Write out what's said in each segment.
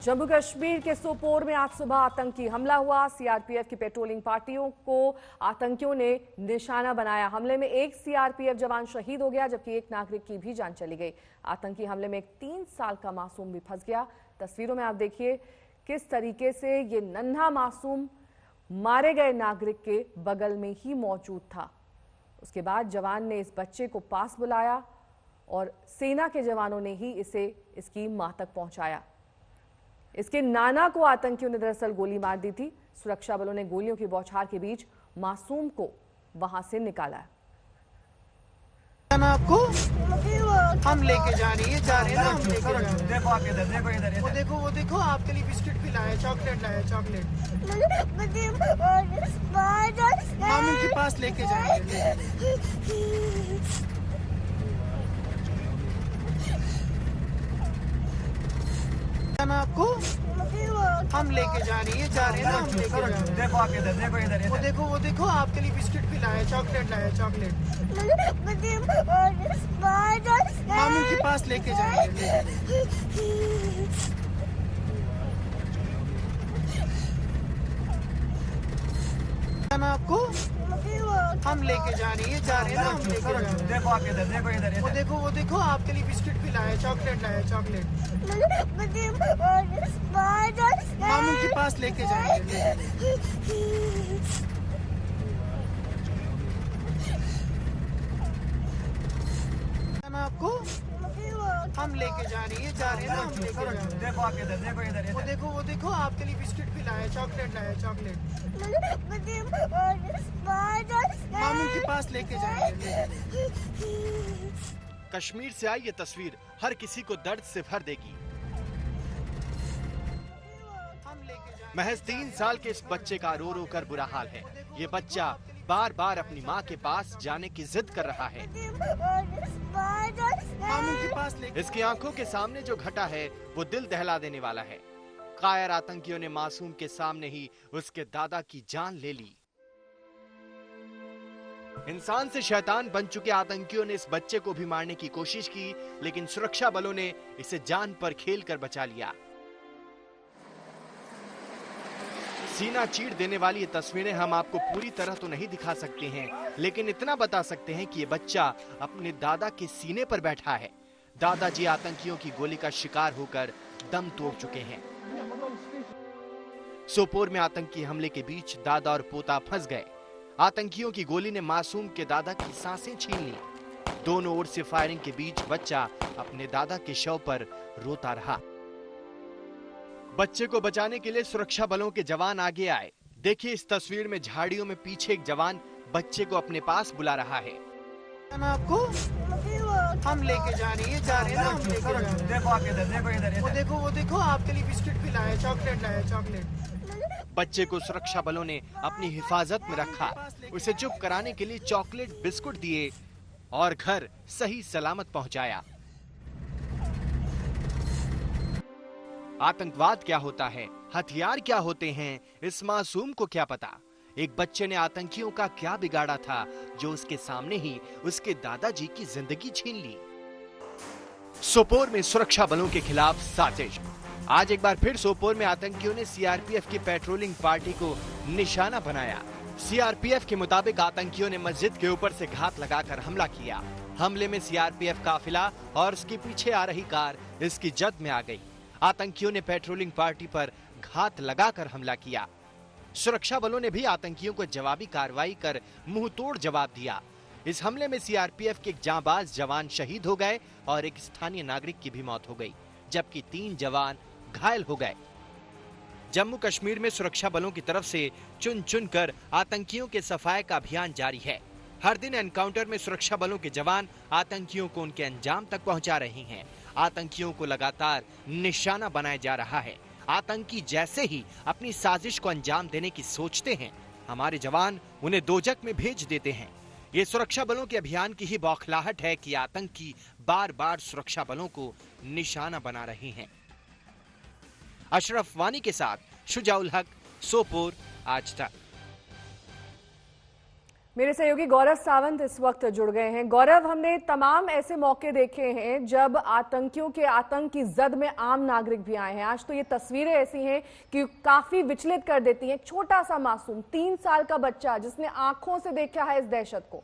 जम्मू कश्मीर के सोपोर में आज सुबह आतंकी हमला हुआ। सीआरपीएफ की पेट्रोलिंग पार्टियों को आतंकियों ने निशाना बनाया। हमले में एक सीआरपीएफ जवान शहीद हो गया, जबकि एक नागरिक की भी जान चली गई। आतंकी हमले में एक 3 साल का मासूम भी फंस गया। तस्वीरों में आप देखिए किस तरीके से ये नन्हा मासूम मारे गए नागरिक के बगल में ही मौजूद था। उसके बाद जवान ने इस बच्चे को पास बुलाया और सेना के जवानों ने ही इसे इसकी मां तक पहुंचाया। इसके नाना को आतंकियों ने दरअसल गोली मार दी थी। सुरक्षा बलों ने गोलियों की बौछार के बीच मासूम को वहां से निकाला। आपको हम लेके जा रहे हैं ना, हम लेके जा रहे हैं। देखो आप इधर, देखो इधर, वो देखो आपके लिए बिस्किट भी लाया, चॉकलेट लाया, चॉकलेट मामू के पास लेके जाएंगे। आपको हम लेके जा रहे हैं ना, हम लेके जा रहे हैं। देखो आप इधर, देखो इधर, वो देखो आपके लिए बिस्किट भी लाया, चॉकलेट लाया, चॉकलेट मामू के पास लेके जाएंगे। आपको हम लेके जा रहे हैं ना, हम लेके जा रहे हैं। देखो आप इधर, देखो इधर, वो देखो आपके लिए बिस्किट भी लाया, चॉकलेट लाया, चॉकलेट मामू के पास लेके जाएंगे। आपको हम लेके जा रहे हैं ना, हम लेके जा रहे हैं। देखो आप इधर, देखो इधर, वो देखो आपके लिए बिस्किट भी लाया, चॉकलेट लाया, चॉकलेट मामू के पास लेके जाएंगे। कश्मीर से आई ये तस्वीर हर किसी को दर्द से भर देगी। महज 3 साल के इस बच्चे का रो रो कर बुरा हाल है। ये बच्चा बार बार अपनी माँ के पास जाने की जिद कर रहा है। इसकी आंखों के सामने जो घटा है वो दिल दहला देने वाला है। कायर आतंकियों ने मासूम के सामने ही उसके दादा की जान ले ली। इंसान से शैतान बन चुके आतंकियों ने इस बच्चे को भी मारने की कोशिश की, लेकिन सुरक्षा बलों ने इसे जान पर खेल कर बचा लिया। सीना चीर देने वाली ये तस्वीरें हम आपको पूरी तरह तो नहीं दिखा सकते हैं, लेकिन इतना बता सकते हैं कि ये बच्चा अपने दादा के सीने पर बैठा है। दादाजी आतंकियों की गोली का शिकार होकर दम तोड़ चुके हैं। सोपोर में आतंकी हमले के बीच दादा और पोता फंस गए। आतंकियों की गोली ने मासूम के दादा की सांसें छीन ली। दोनों ओर से फायरिंग के बीच बच्चा अपने दादा के शव पर रोता रहा। बच्चे को बचाने के लिए सुरक्षा बलों के जवान आगे आए। देखिए इस तस्वीर में झाड़ियों में पीछे एक जवान बच्चे को अपने पास बुला रहा है। आपको हम लेके जा रहे हैं ना, हम लेके जा रहे हैं। देखो आप इधर, देखो इधर, वो देखो आपके लिए बिस्किट भी लाया, चॉकलेट लाया, चॉकलेट बच्चे को सुरक्षा बलों ने अपनी हिफाजत में रखा। उसे चुप कराने के लिए चॉकलेट बिस्कुट दिए और घर सही सलामत पहुंचाया। आतंकवाद क्या होता है, हथियार क्या होते हैं, इस मासूम को क्या पता। एक बच्चे ने आतंकियों का क्या बिगाड़ा था जो उसके सामने ही उसके दादाजी की जिंदगी छीन ली। सोपोर में सुरक्षा बलों के खिलाफ साजिश। आज एक बार फिर सोपोर में आतंकियों ने सीआरपीएफ की पेट्रोलिंग पार्टी को निशाना बनाया। सीआरपीएफ के मुताबिक आतंकियों ने मस्जिद के ऊपर से घात लगाकर हमला किया। हमले में सीआरपीएफ काफिला और उसके पीछे आ रही कार इसकी जद में आ गई। आतंकियों ने पेट्रोलिंग पार्टी पर घात लगाकर हमला किया। सुरक्षा बलों ने भी आतंकियों को जवाबी कार्रवाई कर मुंह तोड़ जवाब दिया। इस हमले में सीआरपीएफ के एक जांबाज जवान शहीद हो गए और एक स्थानीय नागरिक की भी मौत हो गई, जबकि 3 जवान घायल हो गए। जम्मू कश्मीर में सुरक्षा बलों की तरफ से चुन चुन कर आतंकियों के सफाये का अभियान जारी है। हर दिन एनकाउंटर में सुरक्षा बलों के जवान आतंकियों को उनके अंजाम तक पहुंचा रहे हैं। आतंकियों को लगातार निशाना बनाया जा रहा है। आतंकी जैसे ही अपनी साजिश को अंजाम देने की सोचते हैं, हमारे जवान उन्हें दोजक में भेज देते हैं। ये सुरक्षा बलों के अभियान की ही बौखलाहट है कि आतंकी बार बार सुरक्षा बलों को निशाना बना रहे हैं। अशरफ वानी के साथ शुजाउल हक, सोपोर, आज तक। मेरे सहयोगी गौरव सावंत इस वक्त जुड़ गए हैं। गौरव, हमने तमाम ऐसे मौके देखे हैं जब आतंकियों के आतंक की जद में आम नागरिक भी आए हैं। आज तो ये तस्वीरें ऐसी हैं कि काफी विचलित कर देती हैं। एक छोटा सा मासूम 3 साल का बच्चा जिसने आंखों से देखा है इस दहशत को।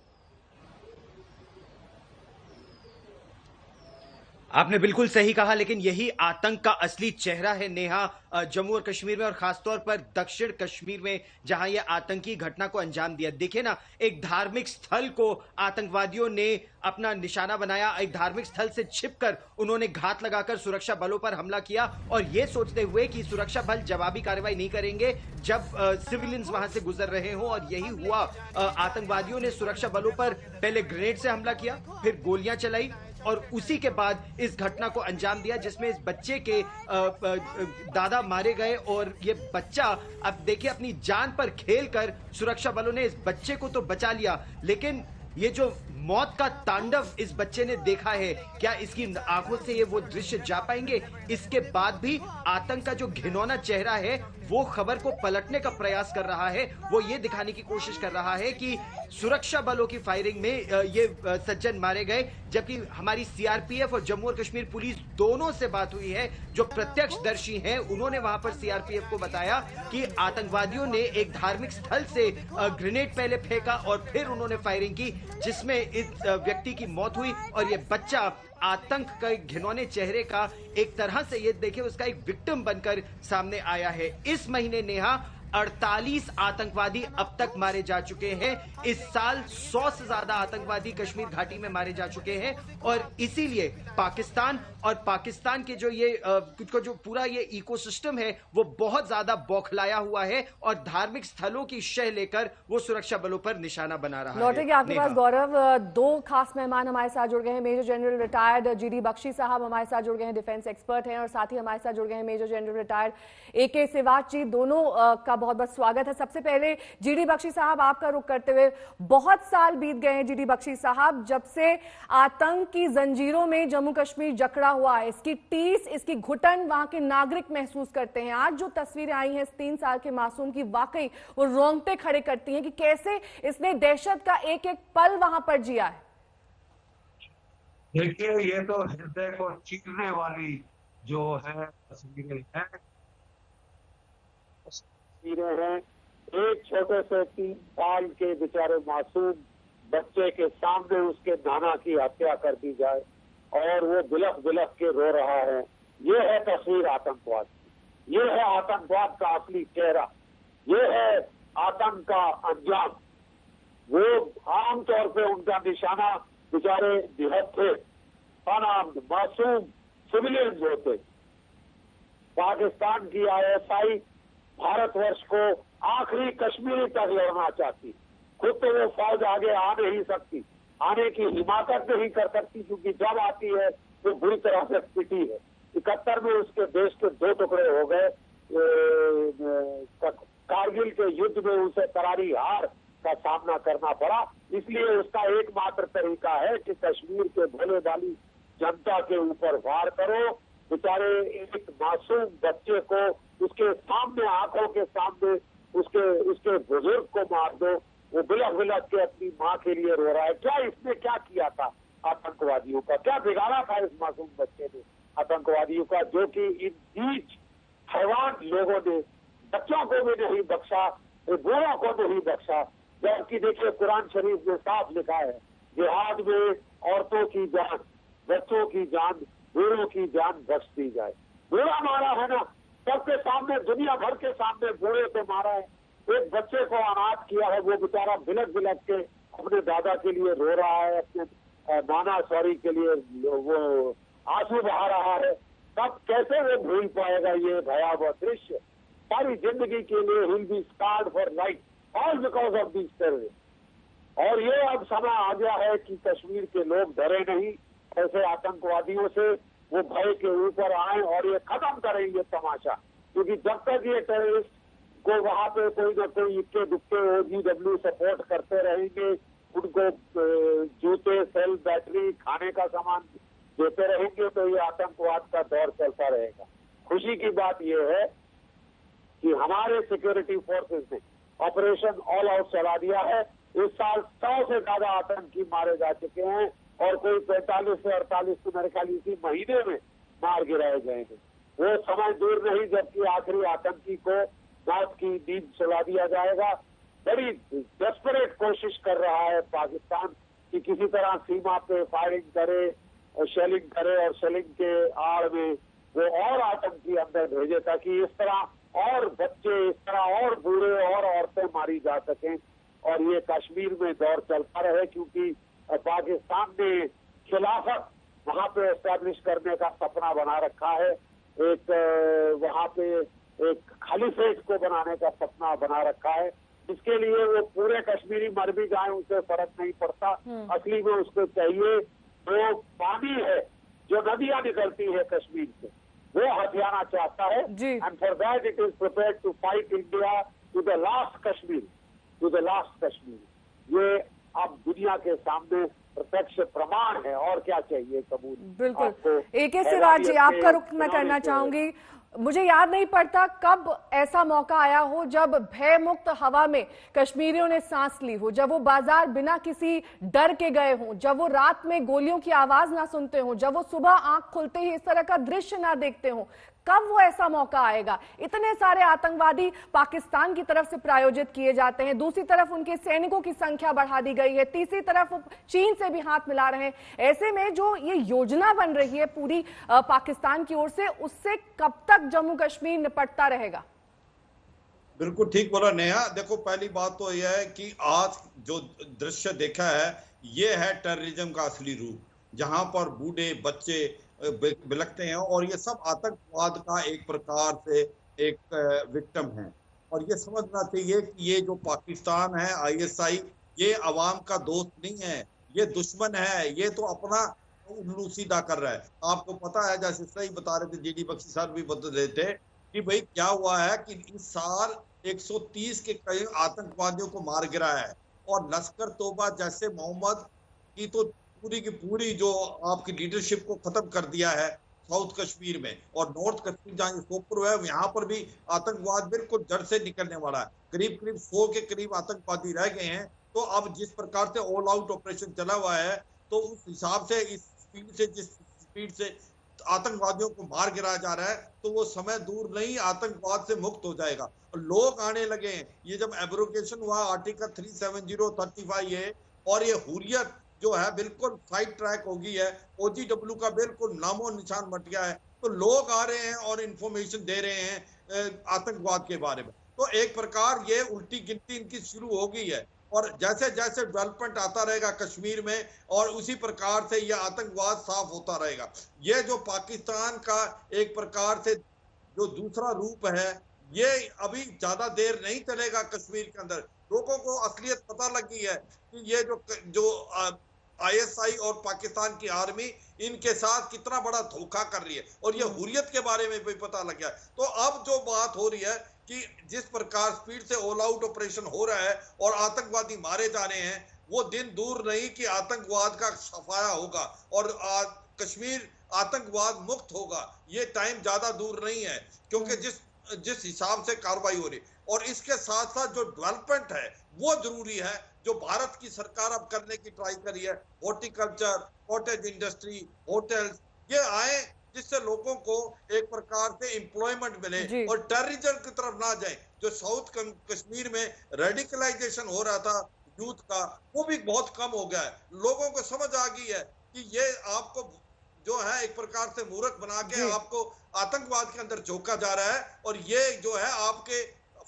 आपने बिल्कुल सही कहा, लेकिन यही आतंक का असली चेहरा है नेहा। जम्मू और कश्मीर में और खासतौर पर दक्षिण कश्मीर में जहां यह आतंकी घटना को अंजाम दिया। देखिए ना, एक धार्मिक स्थल को आतंकवादियों ने अपना निशाना बनाया। एक धार्मिक स्थल से छिपकर उन्होंने घात लगाकर सुरक्षा बलों पर हमला किया, और यह सोचते हुए कि सुरक्षा बल जवाबी कार्रवाई नहीं करेंगे जब सिविलियंस वहां से गुजर रहे हों। और यही हुआ। आतंकवादियों ने सुरक्षा बलों पर पहले ग्रेनेड से हमला किया, फिर गोलियां चलाई, और उसी के बाद इस घटना को अंजाम दिया जिसमें इस बच्चे के दादा मारे गए। और ये बच्चा, अब देखिए, अपनी जान पर खेलकर सुरक्षा बलों ने इस बच्चे को तो बचा लिया, लेकिन ये जो मौत का तांडव इस बच्चे ने देखा है, क्या इसकी आंखों से ये वो दृश्य जा पाएंगे? इसके बाद भी आतंक का जो घिनौना चेहरा है वो खबर को पलटने का प्रयास कर रहा है। वो ये दिखाने की कोशिश कर रहा है कि सुरक्षा बलों की फायरिंग में ये सज्जन मारे गए, जबकि हमारी सीआरपीएफ और जम्मू और कश्मीर पुलिस दोनों से बात हुई है। जो प्रत्यक्षदर्शी हैं उन्होंने वहां पर सीआरपीएफ को बताया कि आतंकवादियों ने एक धार्मिक स्थल से ग्रेनेड पहले फेंका और फिर उन्होंने फायरिंग की, जिसमें इस व्यक्ति की मौत हुई। और ये बच्चा आतंक का घिनौने चेहरे का एक तरह से, ये देखिए, उसका एक विक्टिम बनकर सामने आया है। इस महीने नेहा 48 आतंकवादी अब तक मारे जा चुके हैं। इस साल 100 से ज्यादा आतंकवादी कश्मीर घाटी में मारे जा चुके हैं, और इसीलिए पाकिस्तान के जो पूरा ये इकोसिस्टम है वो बहुत ज्यादा बौखलाया हुआ है, और धार्मिक स्थलों की शह लेकर वो सुरक्षा बलों पर निशाना बना रहा है। लौटेंगे आपके पास गौरव। 2 खास मेहमान हमारे साथ जुड़ गए हैं। Major general retired GD Bakshi साहब हमारे साथ जुड़ गए हैं, डिफेंस एक्सपर्ट हैं, और साथ ही हमारे साथ जुड़ गए हैं major general retired AK Siwach ji. दोनों का बहुत बहुत स्वागत है। सबसे पहले जीडी बख्शी साहब, आपका रुख करते हुए, बहुत साल बीत गए हैं जीडी बख्शी साहब जब से आतंक की जंजीरों में जम्मू कश्मीर जकड़ा हुआ है। इसकी टीस, इसकी घुटन वहां के नागरिक महसूस करते हैं। आज जो तस्वीरें आई हैं इस 3 साल के मासूम की, वाकई वो रोंगटे खड़े करती हैं कि कैसे इसने दहशत का एक एक पल वहां पर जिया है। देखिए, ये तो हृदय को चीरने वाली जो है तस्वीरें हैं। एक छोटे से 3 साल के बेचारे मासूम बच्चे के सामने उसके नाना की हत्या कर दी जाए और वो बिलख बिलख के रो रहा है। ये है तस्वीर आतंकवाद की, ये है आतंकवाद का असली चेहरा, ये है आतंक का अंजाम। वो आमतौर पे उनका निशाना बेचारे निहत्थे, अनार्म्ड, मासूम सिविलियंस होते। पाकिस्तान की ISI भारतवर्ष को आखिरी कश्मीरी तक लड़ना चाहती, खुद तो वो फौज आगे आ नहीं सकती, आने की हिमाकत नहीं कर सकती, क्योंकि जब आती है तो बुरी तरह से पिटी है। 71 में उसके देश के 2 टुकड़े हो गए। कारगिल के युद्ध में उसे करारी हार का सामना करना पड़ा। इसलिए उसका एकमात्र तरीका है कि कश्मीर के भले वाली जनता के ऊपर वार करो। बेचारे एक मासूम बच्चे को उसके सामने, आंखों के सामने उसके बुजुर्ग को मार दो। वो बिलख बिलख के अपनी माँ के लिए रो रहा है। क्या इसने क्या किया था आतंकवादियों का? क्या बिगाड़ा था इस मासूम बच्चे ने आतंकवादियों का, जो कि इन नीच हैवान लोगों ने बच्चों को भी नहीं बख्शा, बूढ़ों को नहीं बख्शा। जबकि देखिए, कुरान शरीफ में साफ लिखा है, जिहाद में औरतों की जान, बच्चों की जान, बूढ़ों की जान बख्श दी जाए। बूढ़ा मारा है ना, सबके सामने, दुनिया भर के सामने बूढ़े को मारा है। एक बच्चे को अनाथ किया है, वो बेचारा बिलख बिलख के अपने दादा के लिए रो रहा है, अपने नाना सॉरी के लिए वो आंसू बहा रहा है। तब कैसे वो भूल पाएगा ये भयावह दृश्य? सारी जिंदगी के लिए ही will be scarred for life, all because of this terrorist. और ये अब समय आ गया है कि कश्मीर के लोग डरे नहीं ऐसे आतंकवादियों से, वो भय के ऊपर आए और ये खत्म करेंगे तमाशा। क्योंकि जब तक ये टेररिस्ट को वहां पे कोई न कोई इक्के दुक्के OGW सपोर्ट करते रहेंगे, उनको जूते, सेल, बैटरी, खाने का सामान देते रहेंगे, तो ये आतंकवाद का दौर चलता रहेगा। खुशी की बात यह है कि हमारे सिक्योरिटी फोर्सेस ने ऑपरेशन ऑल आउट चला दिया है इस साल 100 से ज्यादा आतंकी मारे जा चुके हैं और कोई 45 से 48 तो मेरे ख्याल इसी महीने में मार गिराए गए हैं। वो समय दूर नहीं जबकि आखिरी आतंकी को मौत की नींद सुला दिया जाएगा। बड़ी डेस्परेट कोशिश कर रहा है पाकिस्तान कि किसी तरह सीमा पे फायरिंग करे और शेलिंग करे और शेलिंग के आड़ में वो और आतंकी अंदर भेजे ताकि इस तरह और बच्चे, इस तरह और बूढ़े और औरतें मारी जा सकें और ये कश्मीर में दौर चलता रहे, क्योंकि पाकिस्तान ने खिलाफत वहां पे एस्टैब्लिश करने का सपना बना रखा है। एक वहां पे एक खलीफेट को बनाने का सपना बना रखा है। इसके लिए वो पूरे कश्मीरी मर भी जाए उसे फर्क नहीं पड़ता। असली में उसको चाहिए वो पानी है जो नदियां निकलती है कश्मीर से, वो हथियाना चाहता है। And for that it is prepared to fight India to the last Kashmir, to the last Kashmir. ये अब दुनिया के सामने प्रत्यक्ष प्रमाण है, और क्या चाहिए कबूल। बिल्कुल। AK सिराज जी, आपका रुख मैं करना चाहूंगी। मुझे याद नहीं पड़ता कब ऐसा मौका आया हो जब भय मुक्त हवा में कश्मीरियों ने सांस ली हो, जब वो बाजार बिना किसी डर के गए हों, जब वो रात में गोलियों की आवाज ना सुनते हों, जब वो सुबह आंख खुलते ही इस तरह का दृश्य ना देखते हों। कब वो ऐसा मौका आएगा? इतने सारे आतंकवादी पाकिस्तान की तरफ से प्रायोजित किए जाते हैं, दूसरी तरफ उनके सैनिकों की संख्या बढ़ा दी गई है, तीसरी तरफ चीन से भी हाथ मिला रहे हैं। ऐसे में जो ये योजना बन रही है पूरी पाकिस्तान की ओर से, उससे कब तक जम्मू कश्मीर निपटता रहेगा? बिल्कुल ठीक बोला नेहा। देखो, पहली बात तो यह है कि आज जो दृश्य देखा है ये है टेररिज्म का असली रूप, जहां पर बूढ़े बच्चे बिलखते हैं और ये सब आतंकवाद का एक प्रकार से एक विक्टिम है। और ये समझना चाहिए कि ये जो पाकिस्तान है, ISI, ये अवाम का दोस्त नहीं है, ये दुश्मन है। ये तो अपना उल्लू सीधा कर रहा है। आपको पता है, जैसे सही बता रहे थे GD बख्शी सर भी बता रहे थे कि भाई क्या हुआ है कि इस साल 130 के कई आतंकवादियों को मार गिराया है और लश्कर तोबा जैसे मोहम्मद की तो पूरी की पूरी जो आपकी लीडरशिप को खत्म कर दिया है साउथ कश्मीर में। और नॉर्थ कश्मीर जहाँ सोपुर है, यहाँ पर भी आतंकवाद बिल्कुल जड़ से निकलने वाला है। करीब करीब 100 के करीब आतंकवादी रह गए हैं। तो अब जिस प्रकार से ऑल आउट ऑपरेशन चला हुआ है, तो उस हिसाब से इस स्पीड से, जिस स्पीड से आतंकवादियों को मार गिराया जा रहा है, तो वो समय दूर नहीं आतंकवाद से मुक्त हो जाएगा। और लोग आने लगे हैं। ये जब एब्रोगेशन हुआ आर्टिकल 370, 35A, और ये हुर्रियत जो है बिल्कुल साइड ट्रैक हो गई है, OGW का बिल्कुल नामो निशान मट गया है, तो लोग आ रहे हैं और इंफॉर्मेशन दे रहे हैं आतंकवाद के बारे में। तो एक प्रकार ये उल्टी गिनती इनकी शुरू हो गई है। और जैसे जैसे डेवलपमेंट आता रहेगा कश्मीर में, और उसी प्रकार से यह आतंकवाद साफ होता रहेगा। ये जो पाकिस्तान का एक प्रकार से जो दूसरा रूप है, ये अभी ज्यादा देर नहीं चलेगा कश्मीर के अंदर। लोगों को असलियत पता लगी है कि ये जो ISI और पाकिस्तान की आर्मी इनके साथ कितना बड़ा धोखा कर रही है, और ये हुर्रियत के बारे में भी पता लग गया। तो अब जो बात हो रही है कि जिस प्रकार स्पीड से ऑल आउट ऑपरेशन हो रहा है और आतंकवादी मारे जा रहे हैं, वो दिन दूर नहीं कि आतंकवाद का सफाया होगा और कश्मीर आतंकवाद मुक्त होगा। ये टाइम ज्यादा दूर नहीं है, क्योंकि जिस हिसाब से कार्रवाई हो रही है। और इसके साथ साथ जो डेवलपमेंट है वो जरूरी है, जो भारत की सरकार अब करने की ट्राई करी है। हॉर्टिकल्चर, कॉटेज इंडस्ट्री, होटल्स, ये आए जिससे लोगों को एक प्रकार से एम्प्लॉयमेंट मिले और टेररिज्म की तरफ ना जाए। जो साउथ कश्मीर में रेडिकलाइजेशन हो रहा था यूथ का, वो भी बहुत कम हो गया है। लोगों को समझ आ गई है कि ये आपको जो है एक प्रकार से मूर्ख बना के आपको आतंकवाद के अंदर झोंका जा रहा है, और ये जो है आपके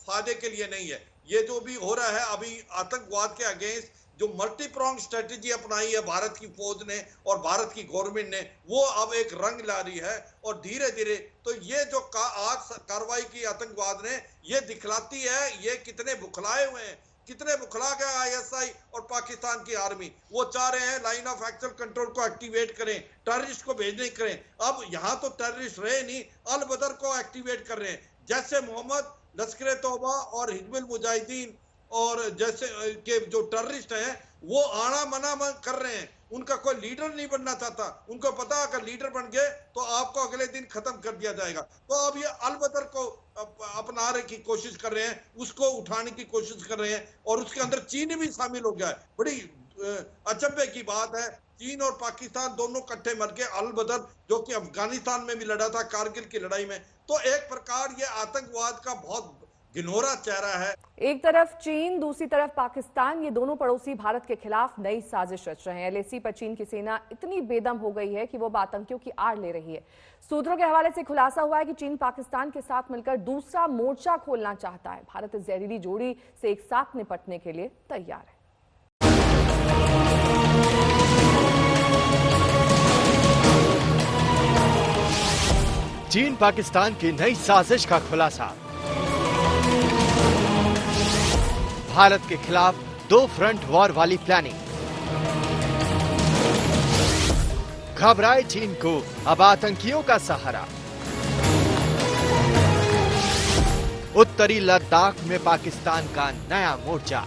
फायदे के लिए नहीं है। ये जो भी हो रहा है अभी आतंकवाद के अगेंस्ट, जो मल्टी प्रोंग स्ट्रेटेजी अपनाई है भारत की फौज ने और भारत की गवर्नमेंट ने, वो अब एक रंग ला रही है। और धीरे धीरे तो ये जो आज कार्रवाई की आतंकवाद ने, ये दिखलाती है ये कितने बुखलाए हुए हैं, कितने बुखला गया ISI और पाकिस्तान की आर्मी। वो चाह रहे हैं लाइन ऑफ एक्चुअल कंट्रोल को एक्टिवेट करें, टेररिस्ट को भेजने करें। अब यहाँ तो टेररिस्ट रहे नहीं, अल बदर को एक्टिवेट कर रहे हैं। जैसे मोहम्मद, लश्कर तौबा और हिजबुल मुजाहिदीन और जैसे के जो टेररिस्ट हैं, वो आना मना कर रहे हैं। उनका कोई लीडर नहीं बनना चाहता। उनको पता है अगर लीडर बन गए तो आपको अगले दिन खत्म कर दिया जाएगा। तो अब ये अल बदर को अपनाने की कोशिश कर रहे हैं, उसको उठाने की कोशिश कर रहे हैं, और उसके अंदर चीन भी शामिल हो गया है। बड़ी अचंभे की बात है, चीन और पाकिस्तान दोनों इकट्ठे मर के अल बदर, जो कि अफगानिस्तान में भी लड़ा था, कारगिल की लड़ाई में, तो एक प्रकार ये आतंकवाद का बहुत गिनोरा चेहरा है। एक तरफ चीन, दूसरी तरफ पाकिस्तान, ये दोनों पड़ोसी भारत के खिलाफ नई साजिश रच रहे हैं। एलएसी पर चीन की सेना इतनी बेदम हो गई है कि वो आतंकियों की आड़ ले रही है। सूत्रों के हवाले से खुलासा हुआ है कि चीन पाकिस्तान के साथ मिलकर दूसरा मोर्चा खोलना चाहता है। भारत इस जहरीली जोड़ी से एक साथ निपटने के लिए तैयार है। चीन पाकिस्तान की नई साजिश का खुलासा। भारत के खिलाफ 2 फ्रंट वॉर वाली प्लानिंग। घबराए चीन को अब आतंकियों का सहारा। उत्तरी लद्दाख में पाकिस्तान का नया मोर्चा।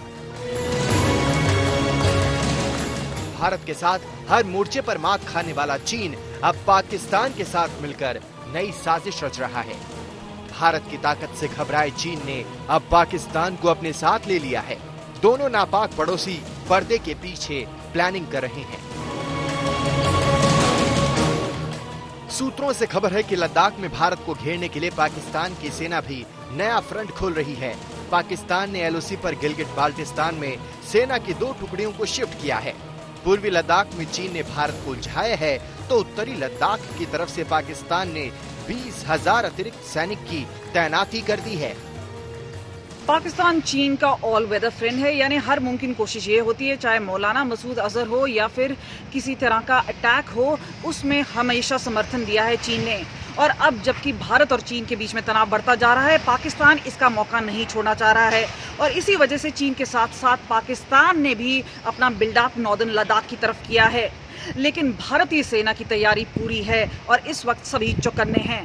भारत के साथ हर मोर्चे पर मात खाने वाला चीन अब पाकिस्तान के साथ मिलकर नई साजिश रच रहा है। भारत की ताकत से घबराए चीन ने अब पाकिस्तान को अपने साथ ले लिया है। दोनों नापाक पड़ोसी पर्दे के पीछे प्लानिंग कर रहे हैं। सूत्रों से खबर है कि लद्दाख में भारत को घेरने के लिए पाकिस्तान की सेना भी नया फ्रंट खोल रही है। पाकिस्तान ने एलओसी पर गिलगिट बाल्टिस्तान में सेना की 2 टुकड़ियों को शिफ्ट किया है। पूर्वी लद्दाख में चीन ने भारत को उलझाया है, तो उत्तरी लद्दाख की तरफ से पाकिस्तान ने 20,000 अतिरिक्त सैनिक की तैनाती कर दी है। पाकिस्तान चीन का ऑल वेदर फ्रेंड है, यानी हर मुमकिन कोशिश ये होती है, चाहे मौलाना मसूद अजहर हो या फिर किसी तरह का अटैक हो, उसमें हमेशा समर्थन दिया है चीन ने। और अब जबकि भारत और चीन के बीच में तनाव बढ़ता जा रहा है, पाकिस्तान इसका मौका नहीं छोड़ना चाह रहा है। और इसी वजह से चीन के साथ साथ पाकिस्तान ने भी अपना बिल्डअप नॉर्दर्न लद्दाख की तरफ किया है। लेकिन भारतीय सेना की तैयारी पूरी है और इस वक्त सभी चौकन्ने हैं।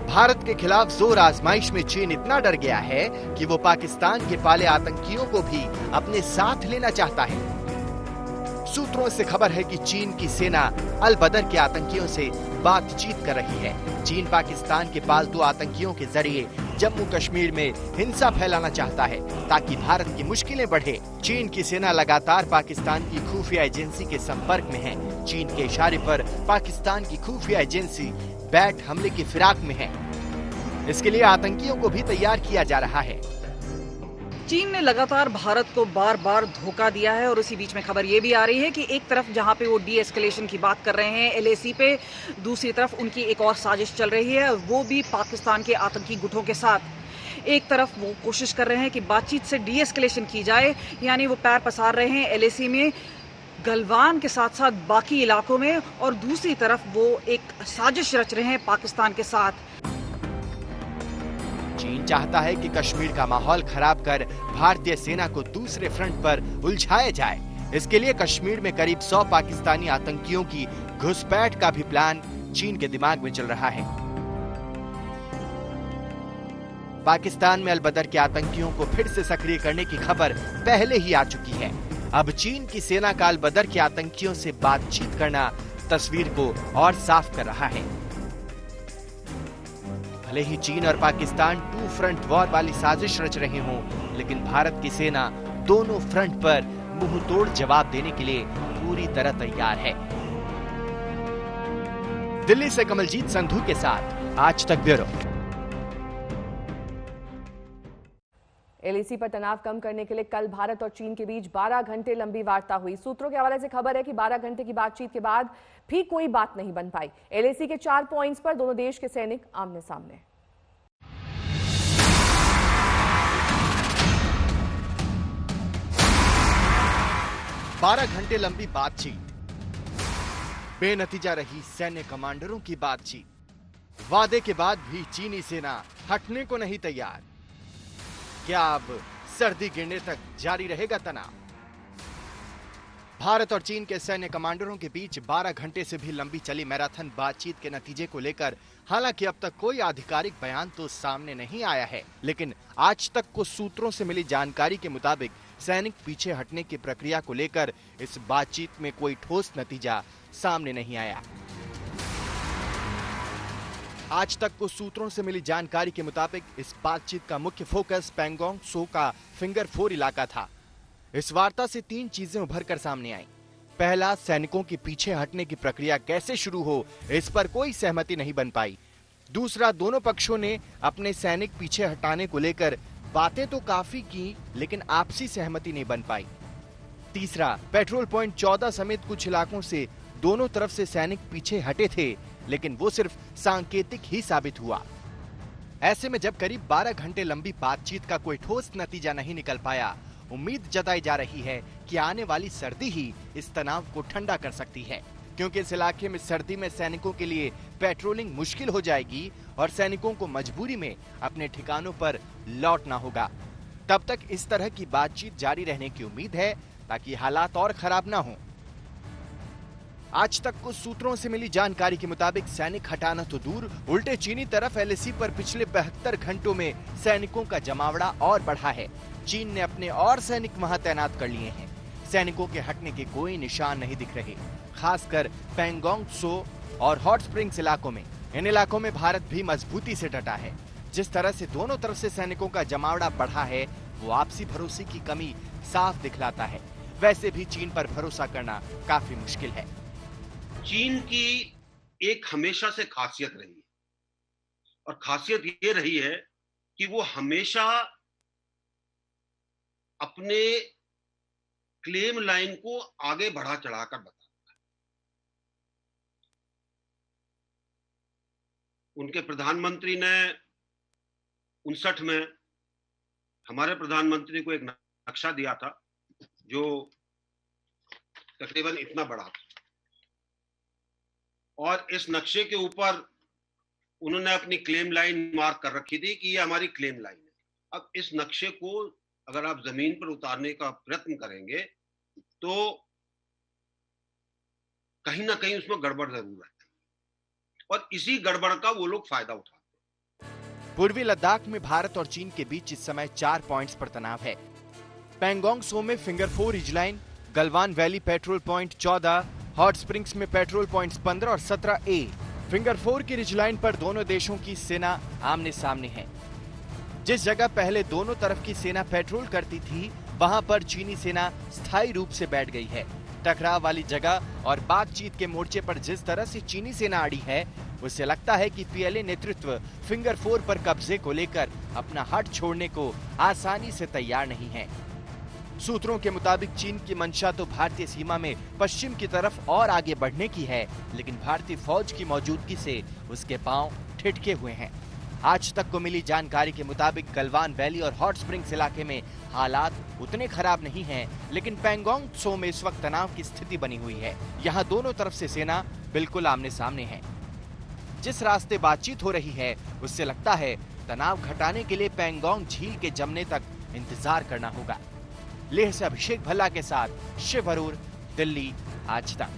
भारत के खिलाफ जोर आजमाइश में चीन इतना डर गया है कि वो पाकिस्तान के पाले आतंकियों को भी अपने साथ लेना चाहता है। सूत्रों से खबर है कि चीन की सेना अल बदर के आतंकियों से बातचीत कर रही है। चीन पाकिस्तान के पालतू आतंकियों के जरिए जम्मू कश्मीर में हिंसा फैलाना चाहता है ताकि भारत की मुश्किलें बढ़े। चीन की सेना लगातार पाकिस्तान की खुफिया एजेंसी के संपर्क में है। चीन के इशारे पर पाकिस्तान की खुफिया एजेंसी बैट हमले की फिराक में है। इसके लिए आतंकियों को भी तैयार किया जा रहा है। चीन ने लगातार भारत को बार बार धोखा दिया है और उसी बीच में खबर ये भी आ रही है कि एक तरफ जहां पे वो डी एस्केलेशन की बात कर रहे हैं एलएसी पे, दूसरी तरफ उनकी एक और साजिश चल रही है, वो भी पाकिस्तान के आतंकी गुटों के साथ। एक तरफ वो कोशिश कर रहे हैं कि बातचीत से डी एस्केलेशन की जाए, यानी वो पैर पसार रहे हैं एलएसी में, गलवान के साथ साथ बाकी इलाकों में, और दूसरी तरफ वो एक साजिश रच रहे हैं पाकिस्तान के साथ। चीन चाहता है कि कश्मीर का माहौल खराब कर भारतीय सेना को दूसरे फ्रंट पर उलझाया जाए। इसके लिए कश्मीर में करीब 100 पाकिस्तानी आतंकियों की घुसपैठ का भी प्लान चीन के दिमाग में चल रहा है। पाकिस्तान में अल बदर के आतंकियों को फिर से सक्रिय करने की खबर पहले ही आ चुकी है। अब चीन की सेना का अल बदर के आतंकियों से बातचीत करना तस्वीर को और साफ कर रहा है। भले ही चीन और पाकिस्तान 2 फ्रंट वॉर वाली साजिश रच रहे हों, लेकिन भारत की सेना दोनों फ्रंट पर मुंह तोड़ जवाब देने के लिए पूरी तरह तैयार है। दिल्ली से कमलजीत संधू के साथ आज तक ब्यूरो। एलएसी पर तनाव कम करने के लिए कल भारत और चीन के बीच 12 घंटे लंबी वार्ता हुई। सूत्रों के हवाले से खबर है कि 12 घंटे की बातचीत के बाद भी कोई बात नहीं बन पाई। एलएसी के 4 पॉइंट्स पर दोनों देश के सैनिक आमने सामने। बारह घंटे लंबी बातचीत, बेनतीजा रही सैन्य कमांडरों की बातचीत। वादे के बाद भी चीनी सेना हटने को नहीं तैयार। क्या अब सर्दी गिरने तक जारी रहेगा तनाव? भारत और चीन के सैन्य कमांडरों के बीच 12 घंटे से भी लंबी चली मैराथन बातचीत के नतीजे को लेकर हालांकि अब तक कोई आधिकारिक बयान तो सामने नहीं आया है, लेकिन आज तक को सूत्रों से मिली जानकारी के मुताबिक सैनिक पीछे हटने की प्रक्रिया को लेकर इस बातचीत में कोई ठोस नतीजा सामने नहीं आया। आज तक को सूत्रों से मिली जानकारी के मुताबिक इस बातचीत का मुख्य फोकस पैंगोंग त्सो का फिंगर 4 इलाका था। इस वार्ता से 3 चीजें उभर कर सामने आई। पहला, सैनिकों के पीछे हटने की प्रक्रिया कैसे शुरू हो, इस पर कोई सहमति नहीं बन पाई। दूसरा, दोनों पक्षों ने अपने सैनिक पीछे हटाने को लेकर बातें तो काफी की, लेकिन आपसी सहमति नहीं बन पाई। तीसरा, पेट्रोल पॉइंट 14 समेत कुछ इलाकों से दोनों तरफ से सैनिक पीछे हटे थे, लेकिन वो सिर्फ सांकेतिक ही साबित हुआ। ऐसे में जब करीब 12 घंटे लंबी बातचीत का कोई ठोस नतीजा नहीं निकल पाया, उम्मीद जताई जा रही है कि आने वाली सर्दी ही इस तनाव को ठंडा कर सकती है, क्योंकि इस इलाके में सर्दी में सैनिकों के लिए पेट्रोलिंग मुश्किल हो जाएगी और सैनिकों को मजबूरी में अपने ठिकानों पर लौटना होगा। तब तक इस तरह की बातचीत जारी रहने की उम्मीद है, ताकि हालात और खराब ना हों। आज तक कुछ सूत्रों से मिली जानकारी के मुताबिक सैनिक हटाना तो दूर, उल्टे चीनी तरफ एलएसी पर पिछले 72 घंटों में सैनिकों का जमावड़ा और बढ़ा है। चीन ने अपने और सैनिक वहां तैनात कर लिए हैं। सैनिकों के हटने के कोई निशान नहीं दिख रहे, खासकर पैंगोंग त्सो और हॉट स्प्रिंग्स इलाकों में। इन इलाकों में भारत भी मजबूती से डटा है। जिस तरह से दोनों तरफ से सैनिकों का जमावड़ा बढ़ा है, वो आपसी भरोसे की कमी साफ दिखलाता है। वैसे भी चीन पर भरोसा करना काफी मुश्किल है। चीन की एक हमेशा से खासियत रही है, और खासियत ये रही है कि वो हमेशा अपने क्लेम लाइन को आगे बढ़ा चढ़ाकर बताता है। उनके प्रधानमंत्री ने 59 में हमारे प्रधानमंत्री को एक नक्शा दिया था जो तकरीबन इतना बड़ा था, और इस नक्शे के ऊपर उन्होंने अपनी क्लेम लाइन मार्क कर रखी थी कि ये हमारी क्लेम लाइन है। अब इस नक्शे को अगर आप जमीन पर उतारने का प्रयत्न करेंगे तो कहीं ना कहीं उसमें गड़बड़ जरूर है, और इसी गड़बड़ का वो लोग फायदा उठाते हैं। पूर्वी लद्दाख में भारत और चीन के बीच इस समय 4 पॉइंट्स पर तनाव है। पैंगोंग त्सो में finger 4 ridgeline, Galwan valley patrol point 14, hot springs में पेट्रोल पॉइंट्स 15 और 17A। फिंगर 4 की रिजलाइन पर दोनों देशों की सेना आमने सामने है। जिस जगह पहले दोनों तरफ की सेना पेट्रोल करती थी, वहां पर चीनी सेना स्थायी रूप से बैठ गई है। टकराव वाली जगह और बातचीत के मोर्चे पर जिस तरह से चीनी सेना अड़ी है, उससे लगता है कि पीएलए नेतृत्व फिंगर 4 पर कब्जे को लेकर अपना हट छोड़ने को आसानी से तैयार नहीं है। सूत्रों के मुताबिक चीन की मंशा तो भारतीय सीमा में पश्चिम की तरफ और आगे बढ़ने की है, लेकिन भारतीय फौज की मौजूदगी से उसके पांव ठिठके हुए हैं। आज तक को मिली जानकारी के मुताबिक गलवान वैली और हॉट स्प्रिंग्स इलाके में हालात उतने खराब नहीं हैं, लेकिन पैंगोंग त्सो में इस वक्त तनाव की स्थिति बनी हुई है। यहाँ दोनों तरफ से सेना बिल्कुल आमने सामने है। जिस रास्ते बातचीत हो रही है, उससे लगता है तनाव घटाने के लिए पैंगोंग झील के जमने तक इंतजार करना होगा। लेह से अभिषेक भल्ला के साथ शिव अरूर, दिल्ली आज तक।